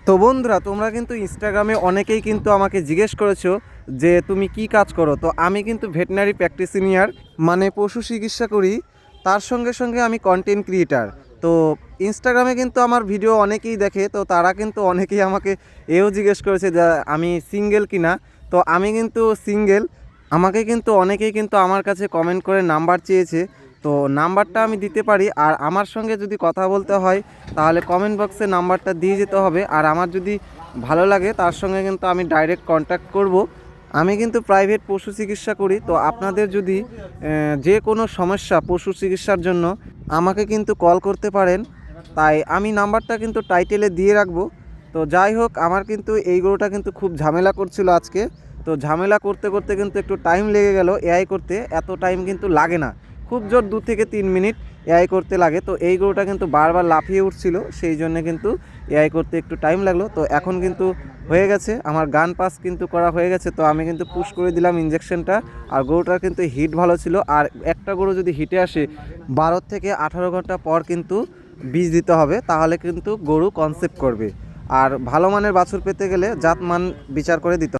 তো বন্ধুরা, তোমরা কিন্তু ইনস্টাগ্রামে অনেকেই কিন্তু আমাকে জিজ্ঞেস করেছো যে তুমি কি কাজ করো। তো আমি কিন্তু ভেটেনারি প্র্যাকটিশিনিয়ার, মানে পশু চিকিৎসা করি। তার সঙ্গে সঙ্গে আমি কন্টেন্ট ক্রিয়েটার। তো ইনস্টাগ্রামে কিন্তু আমার ভিডিও অনেকেই দেখে, তো তারা কিন্তু অনেকেই আমাকে এও জিজ্ঞেস করেছে যে আমি সিঙ্গেল কিনা। তো আমি কিন্তু সিঙ্গেল। আমাকে কিন্তু অনেকেই কিন্তু আমার কাছে কমেন্ট করে নাম্বার চেয়েছে। তো নাম্বারটা আমি দিতে পারি, আর আমার সঙ্গে যদি কথা বলতে হয় তাহলে কমেন্ট বক্সে নাম্বারটা দিয়ে যেতে হবে। আর আমার যদি ভালো লাগে তার সঙ্গে কিন্তু আমি ডাইরেক্ট কন্ট্যাক্ট করব। আমি কিন্তু প্রাইভেট পশু চিকিৎসা করি। তো আপনাদের যদি যে কোনো সমস্যা পশু চিকিৎসার জন্য আমাকে কিন্তু কল করতে পারেন। তাই আমি নাম্বারটা কিন্তু টাইটেলে দিয়ে রাখবো। তো যাই হোক, আমার কিন্তু এই গরুটা কিন্তু খুব ঝামেলা করছিল আজকে। তো ঝামেলা করতে করতে কিন্তু একটু টাইম লেগে গেল। এআই করতে এত টাইম কিন্তু লাগে না, খুব জোর 2 থেকে 3 মিনিট এআই করতে লাগে। তো এই গরুটা কিন্তু বারবার লাফিয়ে উঠছিল, সেই জন্য কিন্তু এআই করতে একটু টাইম লাগলো। তো এখন কিন্তু হয়ে গেছে, আমার গান পাস কিন্তু করা হয়ে গেছে। তো আমি কিন্তু পুশ করে দিলাম ইঞ্জেকশনটা। আর গরুটার কিন্তু হিট ভালো ছিল। আর একটা গরু যদি হিটে আসে 12 থেকে 18 ঘন্টা পর কিন্তু বীজ দিতে হবে, তাহলে কিন্তু গরু কনসেপ্ট করবে। আর ভালো মানের বাছুর পেতে গেলে জাতমান বিচার করে দিতে হবে।